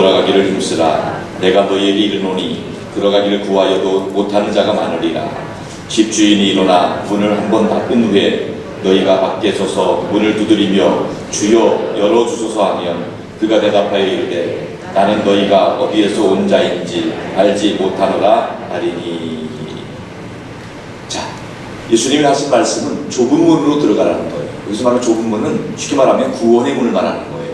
돌아가기를 힘쓰라. 내가 너희에게 이르노니 들어가기를 구하여도 못하는 자가 많으리라. 집주인이 일어나 문을 한 번 닫은 후에 너희가 밖에 서서 문을 두드리며 주여 열어주소서 하면 그가 대답하여 이르되 나는 너희가 어디에서 온 자인지 알지 못하노라 하리니. 자, 예수님이 하신 말씀은 좁은 문으로 들어가라는 거예요. 여기서 말하는 좁은 문은 쉽게 말하면 구원의 문을 말하는 거예요.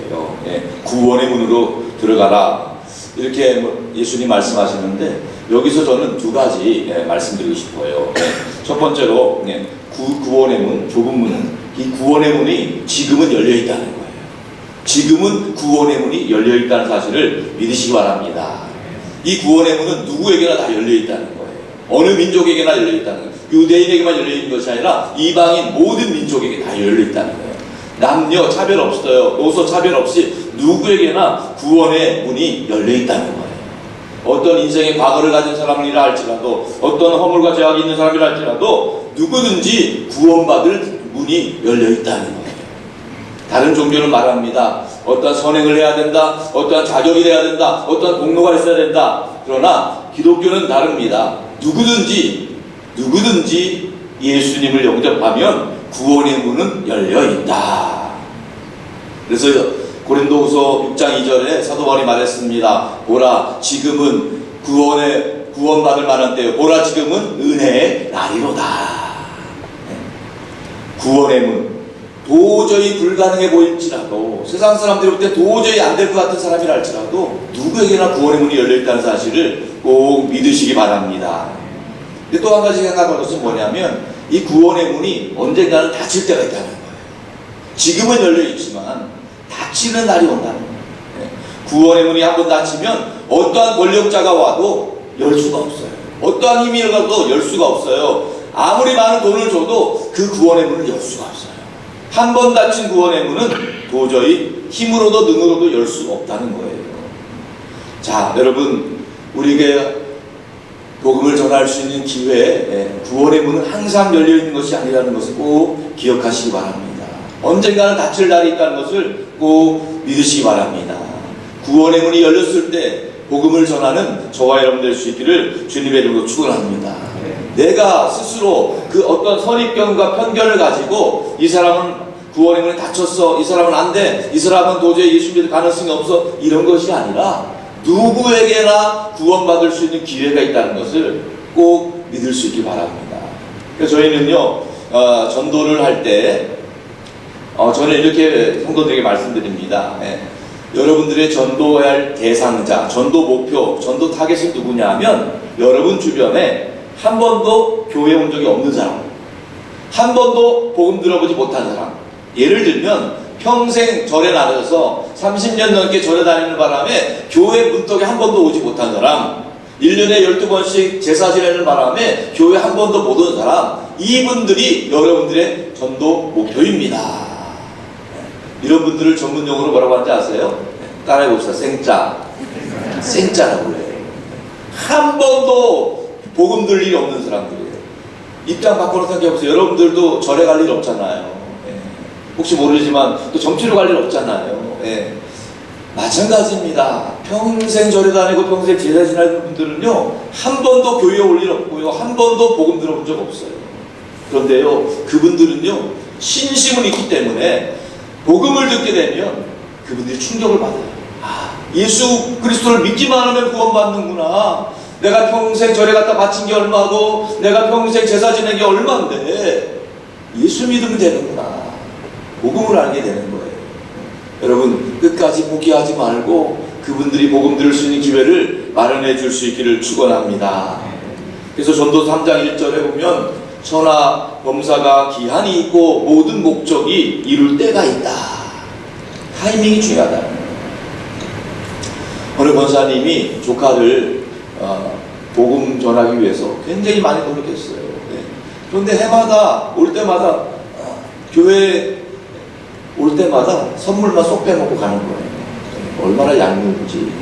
구원의 문으로 들어가라, 이렇게 예수님 말씀하시는데, 여기서 저는 두 가지 말씀드리고 싶어요. 첫 번째로 구원의 문, 좁은 문은, 이 구원의 문이 지금은 열려있다는 거예요. 지금은 구원의 문이 열려있다는 사실을 믿으시기 바랍니다. 이 구원의 문은 누구에게나 다 열려있다는 거예요. 어느 민족에게나 열려있다는 거예요. 유대인에게만 열려있는 것이 아니라 이방인 모든 민족에게 다 열려있다는 거예요. 남녀 차별 없어요. 노소 차별 없이 누구에게나 구원의 문이 열려있다는 거예요. 어떤 인생의 과거를 가진 사람이라 할지라도, 어떤 허물과 죄악이 있는 사람이라 할지라도 누구든지 구원받을 문이 열려있다는 거예요. 다른 종교는 말합니다. 어떤 선행을 해야 된다, 어떤 자격이 돼야 된다, 어떤 공로가 있어야 된다. 그러나 기독교는 다릅니다. 누구든지 예수님을 영접하면 구원의 문은 열려있다. 그래서 고린도후서 6장 2절에 사도 바울이 말했습니다. 보라, 지금은 구원받을 만한 때요. 보라, 지금은 은혜의 날이로다. 구원의 문, 도저히 불가능해 보일지라도, 세상 사람들이 볼 때 도저히 안 될 것 같은 사람이라 할지라도 누구에게나 구원의 문이 열려있다는 사실을 꼭 믿으시기 바랍니다. 근데 또 한 가지 생각할 것은 뭐냐면, 이 구원의 문이 언젠가는 닫힐 때가 있다는 거예요. 지금은 열려있지만 닫히는 날이 온다는 거예요. 구원의 문이 한번 닫히면 어떠한 권력자가 와도 열 수가 없어요. 어떠한 힘이 가도 열 수가 없어요. 아무리 많은 돈을 줘도 그 구원의 문을 열 수가 없어요. 한 번 닫힌 구원의 문은 도저히 힘으로도 능으로도 열 수가 없다는 거예요. 자, 여러분, 우리에게 복음을 전할 수 있는 기회에 구원의 문은 항상 열려있는 것이 아니라는 것을 꼭 기억하시기 바랍니다. 언젠가는 닫힐 날이 있다는 것을 꼭 믿으시기 바랍니다. 구원의 문이 열렸을 때 복음을 전하는 저와 여러분 될 수 있기를 주님의 이름으로 축원합니다. 내가 스스로 그 어떤 선입견과 편견을 가지고 이 사람은 구원의 문이 닫혔어, 이 사람은 안 돼, 이 사람은 도저히 예수 믿을 가능성이 없어, 이런 것이 아니라 누구에게나 구원받을 수 있는 기회가 있다는 것을 꼭 믿을 수 있기 바랍니다. 그래서 저희는요, 전도를 할 때 저는 이렇게 성도들에게 말씀드립니다. 여러분들의 전도할 대상자, 전도 목표, 전도 타겟은 누구냐 하면, 여러분 주변에 한 번도 교회 온 적이 없는 사람, 한 번도 복음 들어보지 못한 사람, 예를 들면 평생 절에 나가서 30년 넘게 절에 다니는 바람에 교회 문턱에 한 번도 오지 못한 사람, 1년에 12번씩 제사 지내는 바람에 교회 한 번도 못 온 사람, 이분들이 여러분들의 전도 목표입니다. 이런 분들을 전문용어로 뭐라고 하는지 아세요? 따라해봅시다. 생짜라고 해요. 한 번도 복음 들을 일이 없는 사람들이에요. 입장 바꿔서 생각해보세요. 여러분들도 절에 갈 일 없잖아요. 혹시 모르지만 또 정치로 갈 일 없잖아요. 마찬가지입니다. 평생 절에 다니고 평생 제사 지내는 분들은요, 한 번도 교회에 올 일 없고요, 한 번도 복음 들어본 적 없어요. 그런데요, 그분들은요, 신심은 있기 때문에 복음을 듣게 되면 그분들이 충격을 받아요. 예수 그리스도를 믿기만 하면 구원받는구나. 내가 평생 절에 갔다 바친 게 얼마고, 내가 평생 제사 지낸 게 얼마인데 예수 믿으면 되는구나. 복음을 알게 되는 거예요. 여러분, 끝까지 포기하지 말고 그분들이 복음 들을 수 있는 기회를 마련해 줄 수 있기를 축원합니다. 그래서 전도 3장 1절에 보면, 천하 범사가 기한이 있고 모든 목적이 이룰 때가 있다. 타이밍이 중요하다. 어느 권사님이 조카를 복음 전하기 위해서 굉장히 많이 노력했어요. 그런데 해마다 올 때마다 교회 올 때마다 선물만 쏙 빼먹고 가는 거예요. 얼마나 얄미운지.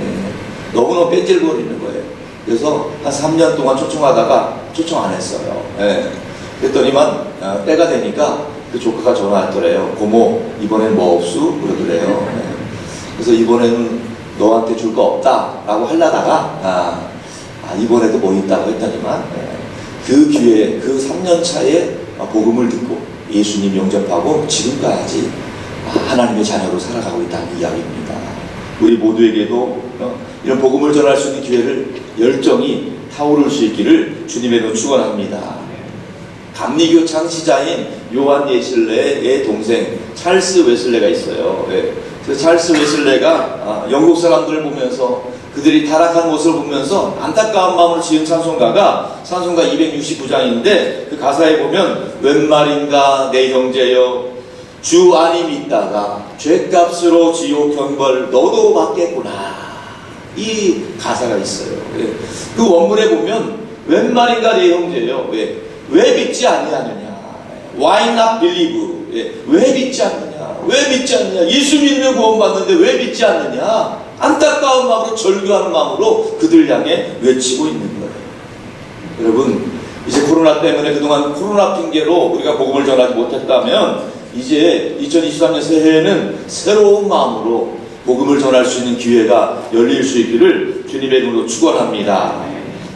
너무너무 뺀질거리는 거예요. 그래서 한 3년 동안 초청하다가 초청 안 했어요. 그랬더니만 때가 되니까 그 조카가 전화했더래요. 고모, 이번엔 뭐 없수? 그러더래요. 그래서 이번에는 너한테 줄 거 없다라고 하려다가 이번에도 뭐 있다고 했더니만 그 기회에 그 3년 차에 복음을 듣고 예수님 영접하고 지금까지 하나님의 자녀로 살아가고 있다는 이야기입니다. 우리 모두에게도 이런 복음을 전할 수 있는 기회를 열정이 타오를 수 있기를 주님의 이름으로 축원합니다. 감리교 창시자인 요한 웨슬레의 동생 찰스 웨슬레가 있어요. 그 찰스 웨슬레가 영국 사람들을 보면서 그들이 타락한 모습을 보면서 안타까운 마음으로 지은 찬송가 269장인데 그 가사에 보면 웬 말인가 내 형제여 주 안이 믿다가 죗값으로 지옥 형벌 너도 받겠구나, 이 가사가 있어요. 그 원문에 보면 웬 말인가 내 형제여, 왜 믿지 아니하느냐, why not believe, 왜 믿지 않느냐, 왜 믿지 않느냐, 예수 믿으면 구원받는데 왜 믿지 않느냐, 안타까운 마음으로 절규하는 마음으로 그들 향해 외치고 있는 거예요. 여러분, 이제 코로나 때문에 그동안 코로나 핑계로 우리가 복음을 전하지 못했다면 이제 2023년 새해에는 새로운 마음으로 복음을 전할 수 있는 기회가 열릴 수 있기를 주님의 이름으로 축원합니다.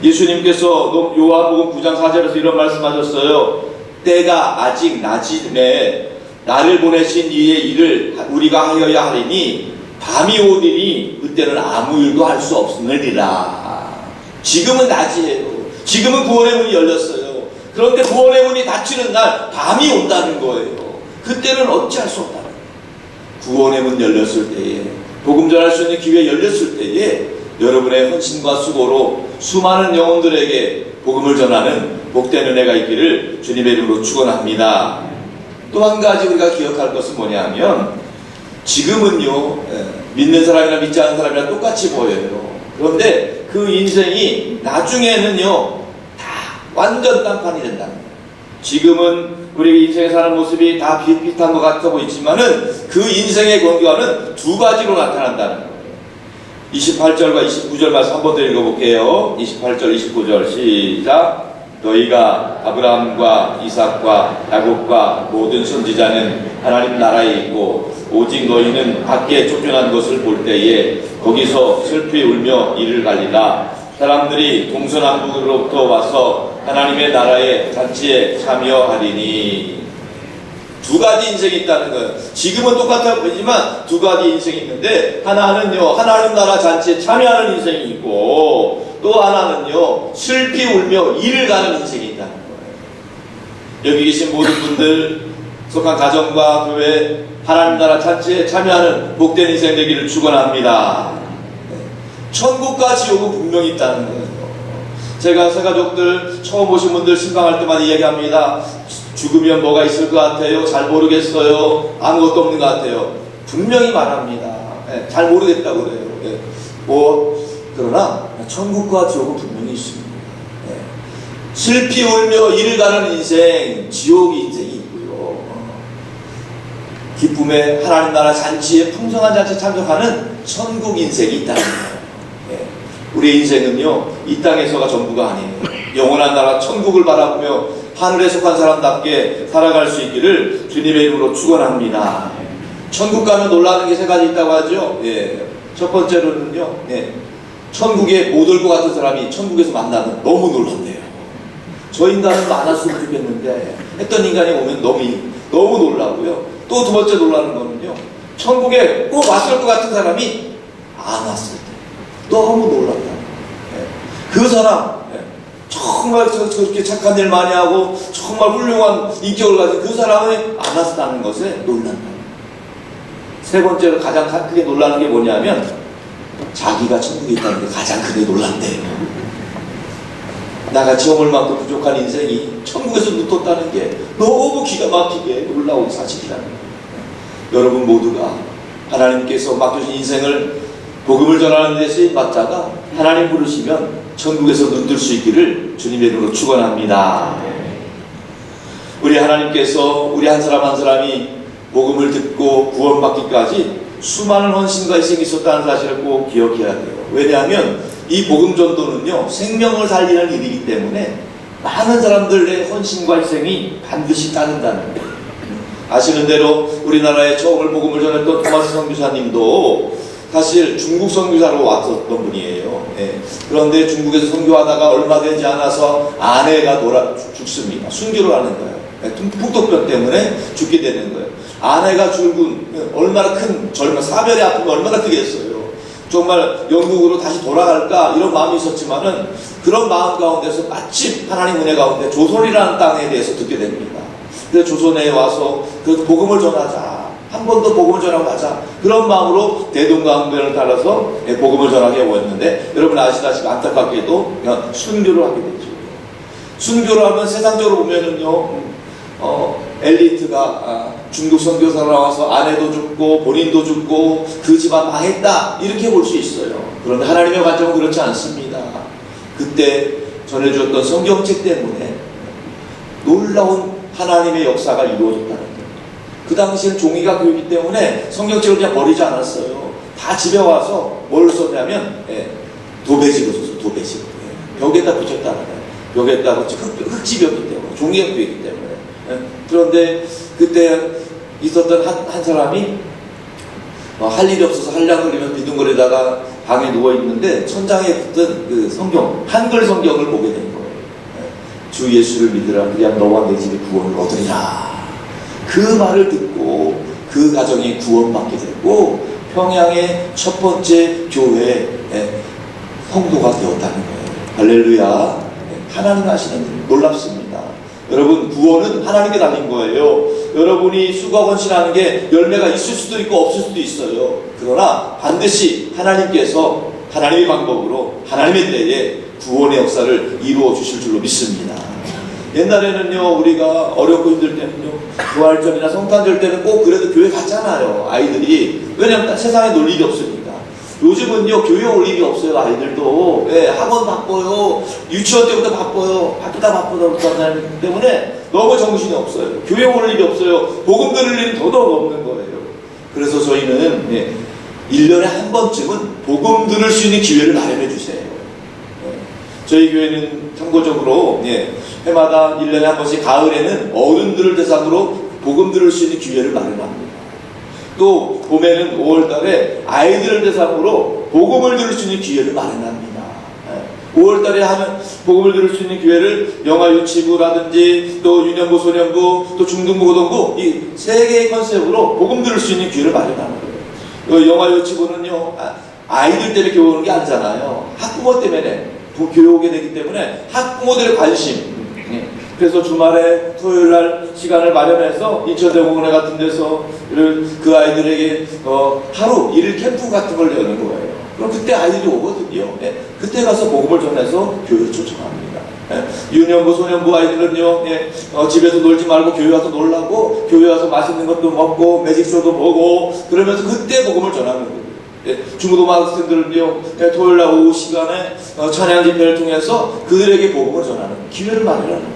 예수님께서 요한복음 9장 4절에서 이런 말씀하셨어요. 때가 아직 낮이매 나를 보내신 이의 일을 우리가 하여야 하리니 밤이 오리니 그때는 아무 일도 할 수 없으리라. 지금은 낮이에요. 지금은 구원의 문이 열렸어요. 그런데 구원의 문이 닫히는 날 밤이 온다는 거예요. 그때는 어찌할 수 없다는 거예요. 구원의 문 열렸을 때에, 복음 전할 수 있는 기회 열렸을 때에 여러분의 헌신과 수고로 수많은 영혼들에게 복음을 전하는 복된 은혜가 있기를 주님의 이름으로 축원합니다. 또 한 가지 우리가 기억할 것은 뭐냐면 지금은요 믿는 사람이나 믿지 않는 사람이랑 똑같이 보여요. 그런데 그 인생이 나중에는요 다 완전 딴판이 된다는 거예요. 지금은 우리 인생에 사는 모습이 다 비슷비슷한 것 같아 보이지만은 그 인생의 경과는 두 가지로 나타난다는 거예요. 28절과 29절 말씀 한 번 더 읽어볼게요. 28절 29절 시작. 너희가 아브라함과 이삭과 야곱과 모든 선지자는 하나님 나라에 있고 오직 너희는 밖에 쫓겨난 것을 볼 때에 거기서 슬피 울며 이를 갈리라. 사람들이 동서남북으로부터 와서 하나님의 나라의 잔치에 참여하리니. 두 가지 인생이 있다는 거예요. 지금은 똑같아 보이지만 두 가지 인생이 있는데 하나는요 하나님 나라 잔치에 참여하는 인생이 있고 또 하나는요 슬피 울며 이를 가는 인생이 있다는 거예요. 여기 계신 모든 분들 속한 가정과 교회 하나님 나라 잔치에 참여하는 복된 인생 되기를 축원합니다. 천국과 지옥은 분명히 있다는 거예요. 제가 새가족들 처음 오신 분들 신방할 때마다 이야기합니다. 죽으면 뭐가 있을 것 같아요? 잘 모르겠어요. 아무것도 없는 것 같아요. 분명히 말합니다. 잘 모르겠다고 그래요. 그러나 천국과 지옥은 분명히 있습니다. 슬피 울며 이를 가는 인생, 지옥의 인생이 있고요. 기쁨의 하나님 나라 잔치에 풍성한 잔치에 참석하는 천국 인생이 있다는 거예요. 우리의 인생은요 이 땅에서가 전부가 아니에요. 영원한 나라 천국을 바라보며 하늘에 속한 사람답게 살아갈 수 있기를 주님의 이름으로 축원합니다. 천국 가면 놀라는 게 세 가지 있다고 하죠. 첫 번째로는요 천국에 못 올 것 같은 사람이 천국에서 만나면 너무 놀란대요. 저 인간은 많았으면 좋겠는데 했던 인간이 오면 너무 놀라고요. 또 두 번째 놀라는 거는요 천국에 꼭 왔을 것 같은 사람이 안 왔을 때 너무 놀란다. 그 사람 정말 저렇게 착한 일 많이 하고 정말 훌륭한 인격을 가진 그 사람이 안 왔다는 것에 놀란다. 세 번째로 가장 크게 놀라는 게 뭐냐면 자기가 천국에 있다는 게 가장 크게 놀란대요. 나같이 허물만큼 부족한 인생이 천국에서 눕뒀다는 게 너무 기가 막히게 놀라운 사실이라는 거예요. 여러분 모두가 하나님께서 맡겨준 인생을 복음을 전하는 데 쓰임받다가 하나님 부르시면 천국에서 눈뜰 수 있기를 주님의 이름으로 축원합니다. 우리 하나님께서 우리 한 사람 한 사람이 복음을 듣고 구원받기까지 수많은 헌신과 희생이 있었다는 사실을 꼭 기억해야 돼요. 왜냐하면 이 복음 전도는요 생명을 살리는 일이기 때문에 많은 사람들의 헌신과 희생이 반드시 따른다는 거예요. 아시는 대로 우리나라에 처음을 복음을 전했던 토마스 선교사님도 사실 중국 선교사로 왔었던 분이에요. 예. 그런데 중국에서 선교하다가 얼마 되지 않아서 아내가 죽습니다. 순교를 하는 거예요. 예. 풍토병 때문에 죽게 되는 거예요. 아내가 죽은 얼마나 큰 절망, 사별의 아픔이 얼마나 크겠어요. 정말 영국으로 다시 돌아갈까 이런 마음이 있었지만은 그런 마음 가운데서 마침 하나님 은혜 가운데 조선이라는 땅에 대해서 듣게 됩니다. 그래서 조선에 와서 그 복음을 전하자, 한 번 더 복음을 전하고 가자, 그런 마음으로 대동강변을 따라서 복음을 전하게 오였는데, 여러분 아시다시피 안타깝게도 순교를 하게 되죠. 순교를 하면 세상적으로 보면은요, 엘리트가 중국 선교사로 나와서 아내도 죽고 본인도 죽고 그 집안 망했다, 이렇게 볼 수 있어요. 그런데 하나님의 관점은 그렇지 않습니다. 그때 전해주었던 성경책 때문에 놀라운 하나님의 역사가 이루어졌다는 거예요. 그 당시엔 종이가 교육이기 때문에 성경책을 그냥 버리지 않았어요. 다 집에 와서 뭘 썼냐면 도배지로 썼어요. 도배지. 벽에다 붙였다는 거예요. 벽에다 붙여 흙집이었기 때문에, 종이가 교육이기 때문에. 그런데 그때 있었던 한 사람이 할 일이 없어서 한량을 그리면 비둥거리다가 방에 누워있는데 천장에 붙은 그 성경, 한글 성경을 보게 된 거예요. 주 예수를 믿으라, 그냥 너와 내 집에 구원을 얻으리라. 그 말을 듣고 그 가정이 구원받게 되고 평양의 첫 번째 교회 성도가 되었다는 거예요. 할렐루야. 하나님 하시는 일 놀랍습니다. 여러분, 구원은 하나님께 달린 거예요. 여러분이 수고 헌신하는 게 열매가 있을 수도 있고 없을 수도 있어요. 그러나 반드시 하나님께서 하나님의 방법으로 하나님의 때에 구원의 역사를 이루어 주실 줄로 믿습니다. 옛날에는요, 우리가 어렵고 힘들 때는요, 부활절이나 성탄절 때는 꼭 그래도 교회 갔잖아요, 아이들이. 왜냐면 세상에 놀 일이 없으니까. 요즘은요, 교회 올 일이 없어요, 아이들도. 학원 바빠요, 유치원 때부터 바빠요, 바쁘다 그러기 때문에 너무 정신이 없어요. 교회 올 일이 없어요. 복음 들을 일은 더더욱 없는 거예요. 그래서 저희는 1년에 한 번쯤은 복음 들을 수 있는 기회를 마련해 주세요. 저희 교회는 참고적으로 해마다 1년에 한 번씩 가을에는 어른들을 대상으로 복음 들을 수 있는 기회를 마련합니다. 또 봄에는 5월 달에 아이들을 대상으로 복음을 들을 수 있는 기회를 마련합니다. 5월 달에 하면 복음을 들을 수 있는 기회를 영아 유치부라든지 또 유년부, 소년부, 또 중등부, 고등부, 이 세 개의 컨셉으로 복음 들을 수 있는 기회를 마련하는 거예요. 영아 유치부는요, 아이들 때문에 교회 오는 게 아니잖아요. 학부모 때문에 교회 오게 되기 때문에 학부모들의 관심. 그래서 주말에 토요일날 시간을 마련해서 인천대공원에 같은 데서 그 아이들에게 하루 일일 캠프 같은 걸 여는 거예요. 그럼 그때 아이들이 오거든요. 그때 가서 복음을 전해서 교회를 초청합니다. 유년부, 소년부 아이들은요, 집에서 놀지 말고 교회 와서 놀라고, 교회 와서 맛있는 것도 먹고 매직쇼도 보고 그러면서 그때 복음을 전하는 거예요. 중고등부 학생들은요, 토요일날 오후 시간에 찬양 집회를 통해서 그들에게 복음을 전하는 기회를 마련하는 거예요.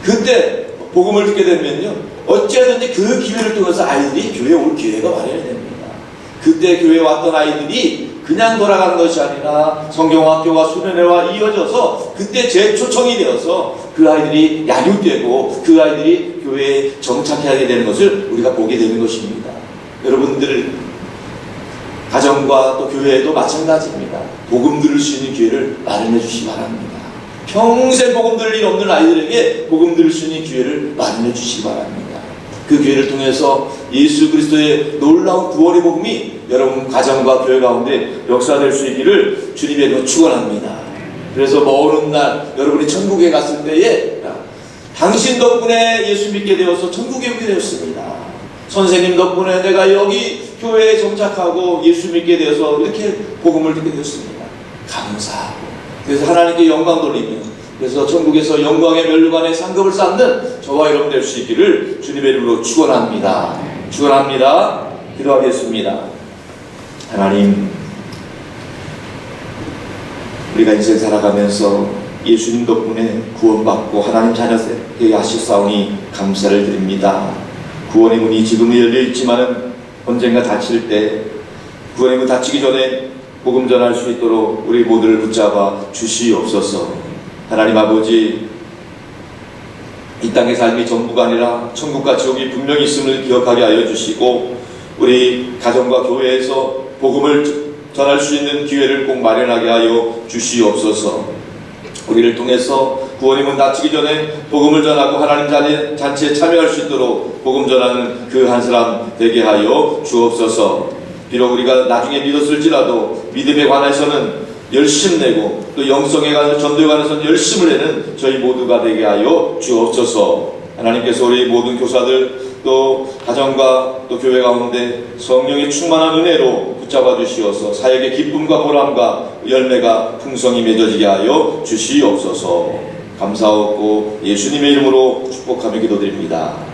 그때 복음을 듣게 되면요, 어찌하든지 그 기회를 통해서 아이들이 교회에 올 기회가 마련이 됩니다. 그때 교회에 왔던 아이들이 그냥 돌아가는 것이 아니라 성경학교와 수련회와 이어져서 그때 재초청이 되어서 그 아이들이 양육되고 그 아이들이 교회에 정착하게 되는 것을 우리가 보게 되는 것입니다. 여러분들 가정과 또 교회에도 마찬가지입니다. 복음 들을 수 있는 기회를 마련해 주시기 바랍니다. 평생 복음 들을 일 없는 아이들에게 복음 들을 수 있는 기회를 마련해 주시기 바랍니다. 그 기회를 통해서 예수 그리스도의 놀라운 구원의 복음이 여러분 가정과 교회 가운데 역사될 수 있기를 주님의 이름으로 축원합니다. 그래서 먼 날 여러분이 천국에 갔을 때에 당신 덕분에 예수 믿게 되어서 천국에 오게 되었습니다. 선생님 덕분에 내가 여기 교회에 정착하고 예수 믿게 되어서 이렇게 복음을 듣게 되었습니다. 감사하고, 그래서 하나님께 영광 돌리며, 그래서 천국에서 영광의 면류관에 상급을 쌓는 저와 여러분 될 수 있기를 주님의 이름으로 축원합니다. 축원합니다. 기도하겠습니다. 하나님, 우리가 인생 살아가면서 예수님 덕분에 구원받고 하나님 자녀 되게 하셨사오니 감사를 드립니다. 구원의 문이 지금은 열려있지만 언젠가 닫힐 때, 구원의 문 닫히기 전에 복음 전할 수 있도록 우리 모두를 붙잡아 주시옵소서. 하나님 아버지, 이 땅의 삶이 전부가 아니라 천국과 지옥이 분명히 있음을 기억하게 하여 주시고, 우리 가정과 교회에서 복음을 전할 수 있는 기회를 꼭 마련하게 하여 주시옵소서. 우리를 통해서 구원의 문 닫히기 전에 복음을 전하고 하나님 잔치에 참여할 수 있도록 복음 전하는 그 한 사람 되게 하여 주옵소서. 비록 우리가 나중에 믿었을지라도 믿음에 관해서는 열심 내고 또 영성에 관해서 전도에 관해서는 열심을 내는 저희 모두가 되게 하여 주옵소서. 하나님께서 우리 모든 교사들 또 가정과 또 교회 가운데 성령의 충만한 은혜로 붙잡아 주시어서 사역의 기쁨과 보람과 열매가 풍성히 맺어지게 하여 주시옵소서. 감사하고 예수님의 이름으로 축복하며 기도드립니다.